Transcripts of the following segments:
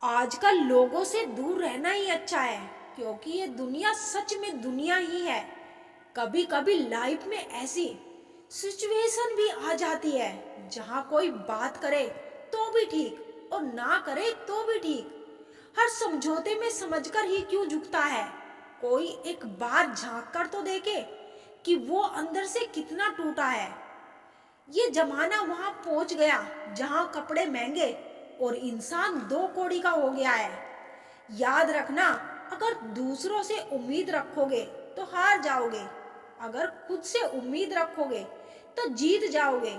आजकल लोगों से दूर रहना ही अच्छा है क्योंकि ये दुनिया सच में दुनिया ही है। कभी कभी लाइफ में ऐसी सिचुएशन भी आ जाती है जहाँ कोई बात करे तो भी ठीक और ना करे तो भी ठीक। हर समझौते में समझकर ही क्यों झुकता है। कोई एक बार झांक कर तो देखे कि वो अंदर से कितना टूटा है। ये जमाना वहां पहुंच गया जहां कपड़े महंगे और इंसान दो कौड़ी का हो गया है। याद रखना, अगर दूसरों से उम्मीद रखोगे तो हार जाओगे, अगर खुद से उम्मीद रखोगे तो जीत जाओगे।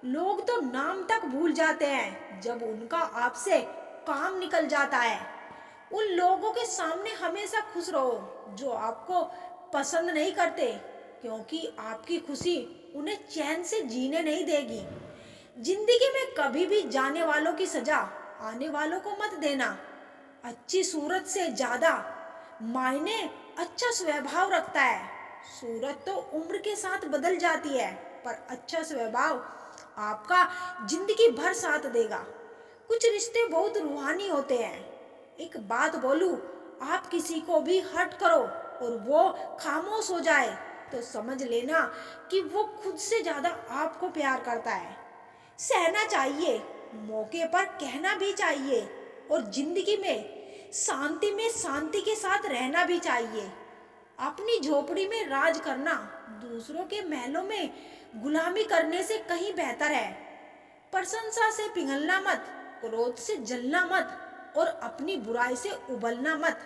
लोग तो नाम तक भूल जाते हैं जब उनका आपसे काम निकल जाता है। उन लोगों के सामने हमेशा खुश रहो जो आपको पसंद नहीं करते, क्योंकि आपकी खुशी उन्हें चैन से जीने नहीं देगी। जिंदगी में कभी भी जाने वालों की सजा आने वालों को मत देना। अच्छी सूरत से ज्यादा मायने अच्छा स्वभाव रखता है। सूरत तो उम्र के साथ बदल जाती है, पर अच्छा स्वभाव आपका जिंदगी भर साथ देगा। कुछ रिश्ते बहुत रूहानी होते हैं। एक बात बोलूं, आप किसी को भी हर्ट करो और वो खामोश हो जाए तो समझ लेना कि वो खुद से ज्यादा आपको प्यार करता है। सहना चाहिए, मौके पर कहना भी चाहिए और जिंदगी में शांति के साथ रहना भी चाहिए। अपनी झोपड़ी में राज करना दूसरों के महलों में गुलामी करने से कहीं बेहतर है। प्रशंसा से पिघलना मत, क्रोध से जलना मत और अपनी बुराई से उबलना मत,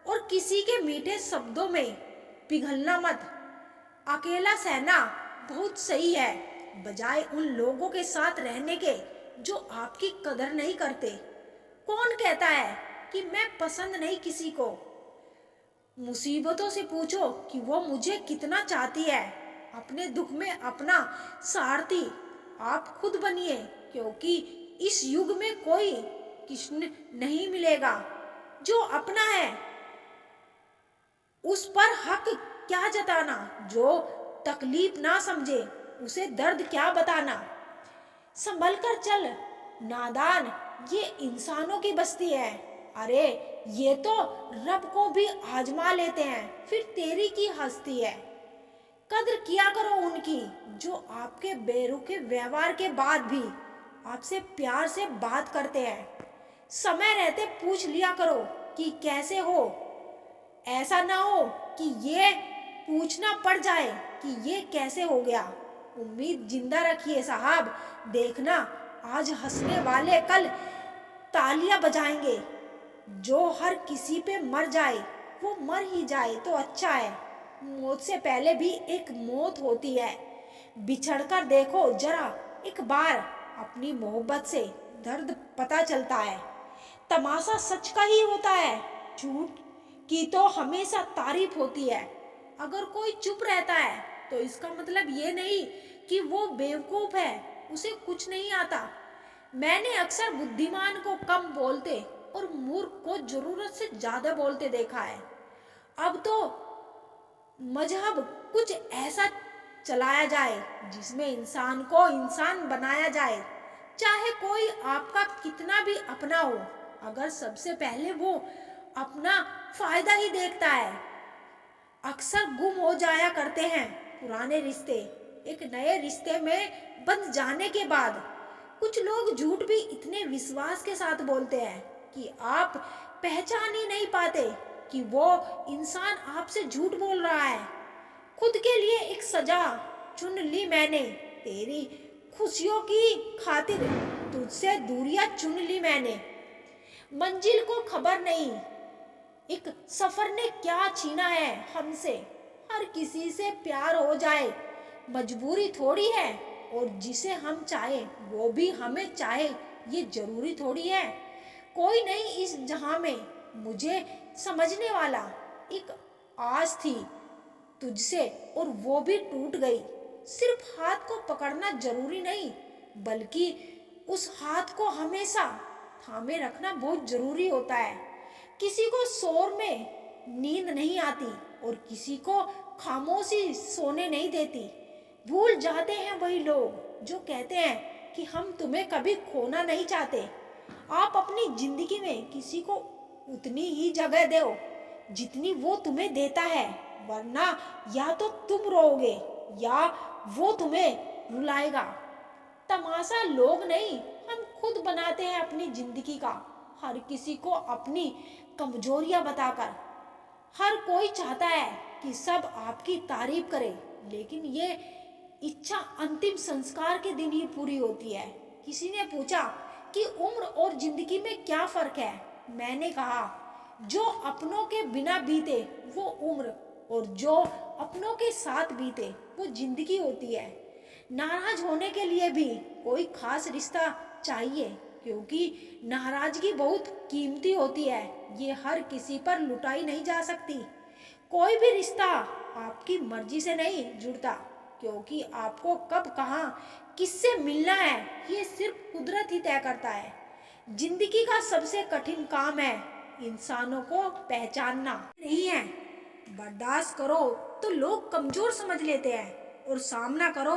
और किसी के मीठे शब्दों में पिघलना मत। अकेला सहना बहुत सही है, बजाय उन लोगों के साथ रहने के जो आपकी कदर नहीं करते। कौन कहता है कि मैं पसंद नहीं किसी को? मुसीबतों से पूछो कि वो मुझे कितना चाहती है। अपने दुख में अपना सारथी आप खुद बनिए, क्योंकि इस युग में कोई कृष्ण नहीं मिलेगा। जो अपना है उस पर हक क्या जताना, जो तकलीफ ना समझे उसे दर्द क्या बताना। संभल कर चल नादान, ये इंसानों की बस्ती है। अरे ये तो रब को भी आजमा लेते हैं, फिर तेरी की हस्ती है। कद्र किया करो उनकी जो आपके बेरुखे व्यवहार के बाद भी आपसे प्यार से बात करते हैं। समय रहते पूछ लिया करो कि कैसे हो। ऐसा ना हो कि ये पूछना पड़ जाए कि ये कैसे हो गया। उम्मीद जिंदा रखिए साहब, देखना आज हंसने वाले कल तालियां बजाएंगे। जो हर किसी पे मर जाए वो मर ही जाए तो अच्छा है। मौत से पहले भी एक मौत होती है। बिछड़ कर देखो जरा एक बार, अपनी मोहब्बत से दर्द पता चलता है। तमाशा सच का ही होता है, झूठ की तो हमेशा तारीफ होती है। अगर कोई चुप रहता है तो इसका मतलब ये नहीं कि वो बेवकूफ है, उसे कुछ नहीं आता। मैंने अक्सर बुद्धिमान को कम बोलते और मूर्ख को जरूरत से ज्यादा बोलते देखा है। अब तो मजहब कुछ ऐसा चलाया जाए जिसमें इंसान को इंसान बनाया जाए, चाहे कोई आपका कितना भी अपना हो। अगर सबसे पहले वो अपना फायदा ही देखता है। अक्सर गुम हो जाया करते हैं पुराने रिश्ते एक नए रिश्ते में बंध जाने के बाद। कुछ लोग झूठ भी इतने विश्वास के साथ बोलते हैं कि आप पहचान ही नहीं पाते कि वो इंसान आपसे झूठ बोल रहा है। खुद के लिए एक सजा चुन ली मैंने, तेरी खुशियों की खातिर तुझसे दूरियां चुन ली मैंने। मंजिल को खबर नहीं एक सफर ने क्या छीना है हमसे। हर किसी से प्यार हो जाए मजबूरी थोड़ी है, और जिसे हम चाहे वो भी हमें चाहे ये जरूरी थोड़ी है। कोई नहीं इस जहां में मुझे समझने वाला। एक आस थी तुझसे और वो भी टूट गई। सिर्फ हाथ को पकड़ना जरूरी नहीं, बल्कि उस हाथ को हमेशा थामे रखना बहुत जरूरी होता है। किसी को शोर में नींद नहीं आती और किसी को खामोशी सोने नहीं देती। भूल जाते हैं वही लोग जो कहते हैं कि हम तुम्हें कभी खोना नहीं चाहते। आप अपनी जिंदगी में किसी को उतनी ही जगह दो जितनी वो तुम्हें देता है, वरना या तो तुम रोओगे या वो तुम्हें रुलाएगा। तमाशा लोग नहीं, हम खुद बनाते हैं अपनी जिंदगी का, हर किसी को अपनी कमजोरियां बताकर। हर कोई चाहता है कि सब आपकी तारीफ करे, लेकिन ये इच्छा अंतिम संस्कार के दिन ही पूरी होती है। किसी ने पूछा कि उम्र और जिंदगी में क्या फर्क है। मैंने कहा, जो अपनों के बिना बीते वो उम्र, और जो अपनों के साथ बीते वो जिंदगी होती है। नाराज होने के लिए भी कोई खास रिश्ता चाहिए, क्योंकि नाराजगी बहुत कीमती होती है, ये हर किसी पर लुटाई नहीं जा सकती। कोई भी रिश्ता आपकी मर्जी से नहीं जुड़ता, क्योंकि आपको कब कहाँ किससे मिलना है ये सिर्फ कुदरत ही तय करता है। जिंदगी का सबसे कठिन काम है इंसानों को पहचानना, नहीं है। बर्दाश्त करो तो लोग कमजोर समझ लेते हैं, और सामना करो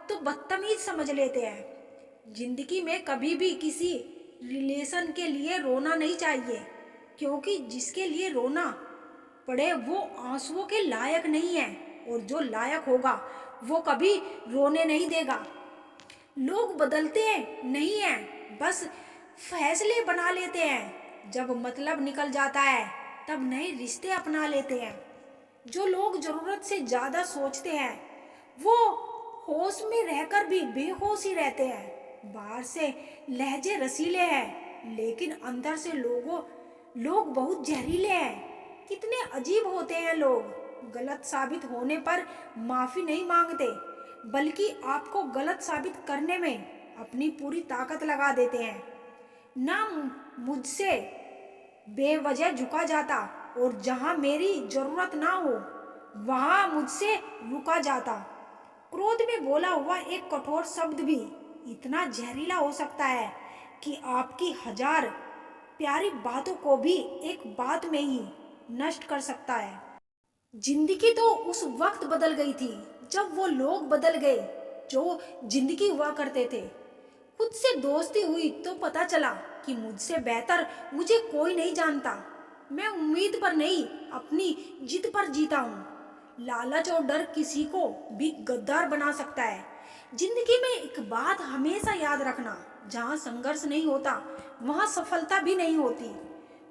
तो बदतमीज समझ लेते हैं। जिंदगी में कभी भी किसी रिलेशन के लिए रोना नहीं चाहिए, क्योंकि जिसके लिए रोना पड़े वो आंसुओं के लायक नहीं है, और जो लायक होगा वो कभी रोने नहीं देगा। लोग बदलते नहीं हैं, बस फैसले बना लेते हैं। जब मतलब निकल जाता है तब नए रिश्ते अपना लेते हैं। जो लोग जरूरत से ज्यादा सोचते हैं वो होश में रहकर भी बेहोश ही रहते हैं। बाहर से लहजे रसीले हैं, लेकिन अंदर से लोग बहुत जहरीले हैं। कितने अजीब होते हैं लोग, गलत साबित होने पर माफी नहीं मांगते, बल्कि आपको गलत साबित करने में अपनी पूरी ताकत लगा देते हैं। ना मुझसे बेवजह झुका जाता, और जहां मेरी जरूरत ना हो वहां मुझसे रुका जाता। क्रोध में बोला हुआ एक कठोर शब्द भी इतना जहरीला हो सकता है कि आपकी हजार प्यारी बातों को भी एक बात में ही नष्ट कर सकता है। जिंदगी तो उस वक्त बदल गई थी जब वो लोग बदल गए जो जिंदगी हुआ करते थे। खुद से दोस्ती हुई तो पता चला कि मुझसे बेहतर मुझे कोई नहीं जानता। मैं उम्मीद पर नहीं, अपनी जिद पर जीता हूँ। लालच और डर किसी को भी गद्दार बना सकता है। जिंदगी में एक बात हमेशा याद रखना, जहाँ संघर्ष नहीं होता वहाँ सफलता भी नहीं होती।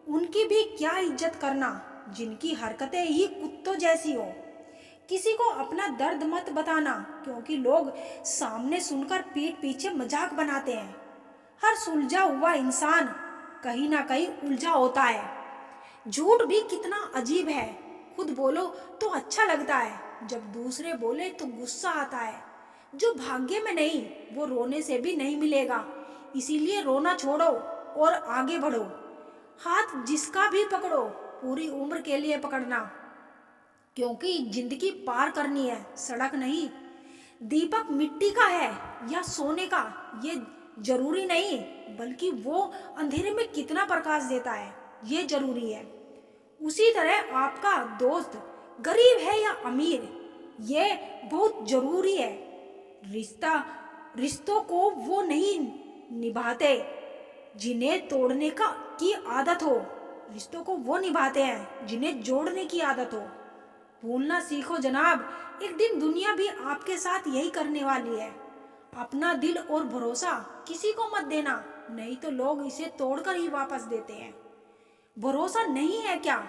उनकी भी क्या इज्जत करना जिनकी हरकतें ही कुत्तों जैसी हो। किसी को अपना दर्द मत बताना, क्योंकि लोग सामने सुनकर पीठ पीछे मजाक बनाते हैं। हर सुलझा हुआ इंसान कहीं ना कहीं उलझा होता है। झूठ भी कितना अजीब है, खुद बोलो तो अच्छा लगता है, जब दूसरे बोले तो गुस्सा आता है। जो भाग्य में नहीं वो रोने से भी नहीं मिलेगा, इसीलिए रोना छोड़ो और आगे बढ़ो। हाथ जिसका भी पकड़ो पूरी उम्र के लिए पकड़ना, क्योंकि जिंदगी पार करनी है, सड़क नहीं। दीपक मिट्टी का है या सोने का ये जरूरी नहीं, बल्कि वो अंधेरे में कितना प्रकाश देता है ये जरूरी है। उसी तरह आपका दोस्त गरीब है या अमीर ये बहुत जरूरी है। रिश्तों को वो नहीं निभाते जिन्हें तोड़ने की आदत हो, रिश्तों को वो निभाते हैं जिन्हें जोड़ने की आदत हो। भूलना सीखो जनाब, एक दिन दुनिया भी आपके साथ यही करने वाली है। अपना दिल और भरोसा किसी को मत देना, नहीं तो लोग इसे तोड़कर ही वापस देते हैं। भरोसा नहीं है क्या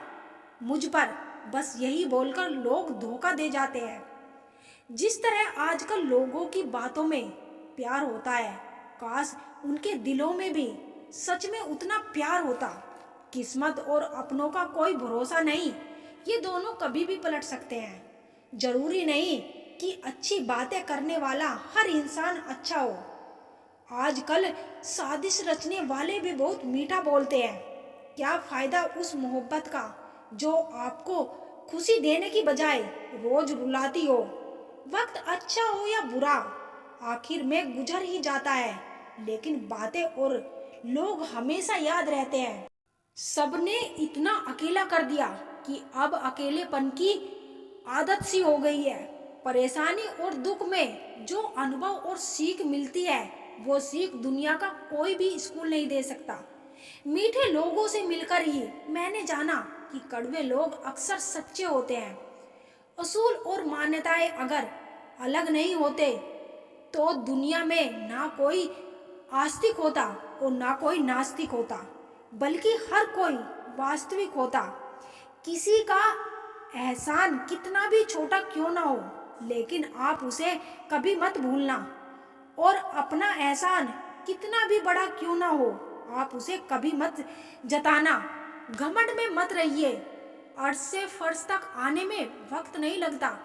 मुझ पर, बस यही बोलकर लोग धोखा दे जाते हैं। जिस तरह आजकल लोगों की बातों में प्यार होता है, काश उनके दिलों में भी सच में उतना प्यार होता। किस्मत और अपनों का कोई भरोसा नहीं, ये दोनों कभी भी पलट सकते हैं। जरूरी नहीं कि अच्छी बातें करने वाला हर इंसान अच्छा हो। आजकल साजिश रचने वाले भी बहुत मीठा बोलते हैं। क्या फायदा उस मोहब्बत का जो आपको खुशी देने की बजाय रोज रुलाती हो। वक्त अच्छा हो या बुरा आखिर में गुजर ही जाता है, लेकिन बातें और लोग हमेशा याद रहते हैं। सबने इतना अकेला कर दिया कि अब अकेलेपन की आदत सी हो गई है। परेशानी और दुख में जो अनुभव और सीख मिलती है वो सीख दुनिया का कोई भी स्कूल नहीं दे सकता। मीठे लोगों से मिलकर ही मैंने जाना कि कड़वे लोग अक्सर सच्चे होते हैं। असूल और मान्यताएं अगर अलग नहीं होते तो दुनिया में ना कोई आस्तिक होता और ना कोई नास्तिक होता, बल्कि हर कोई वास्तविक होता। किसी का एहसान कितना भी छोटा क्यों ना हो, लेकिन आप उसे कभी मत भूलना। और अपना एहसान कितना भी बड़ा क्यों ना हो, आप उसे कभी मत जताना। घमंड में मत रहिए। अर्श से फर्श तक आने में वक्त नहीं लगता,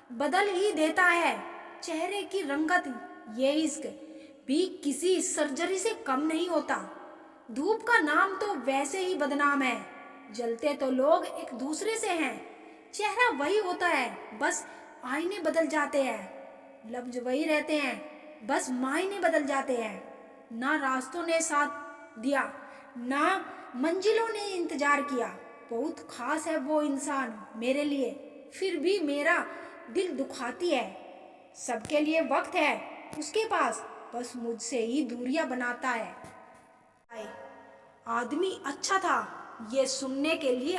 बदल ही देता है चेहरे की रंगत। ये इश्क भी किसी सर्जरी से कम नहीं होता। धूप का नाम तो वैसे ही बदनाम है, जलते तो लोग एक दूसरे से हैं। चेहरा वही होता है, बस आईने बदल जाते हैं। लफ्ज वही रहते हैं, बस मायने बदल जाते हैं। ना रास्तों ने साथ दिया, ना मंजिलों ने इंतजार किया। बहुत खास है वो इंसान मेरे लिए, फिर भी मेरा दिल दुखाती है। सबके लिए वक्त है उसके पास, बस मुझसे ही दूरियां बनाता है। आदमी अच्छा था, ये सुनने के लिए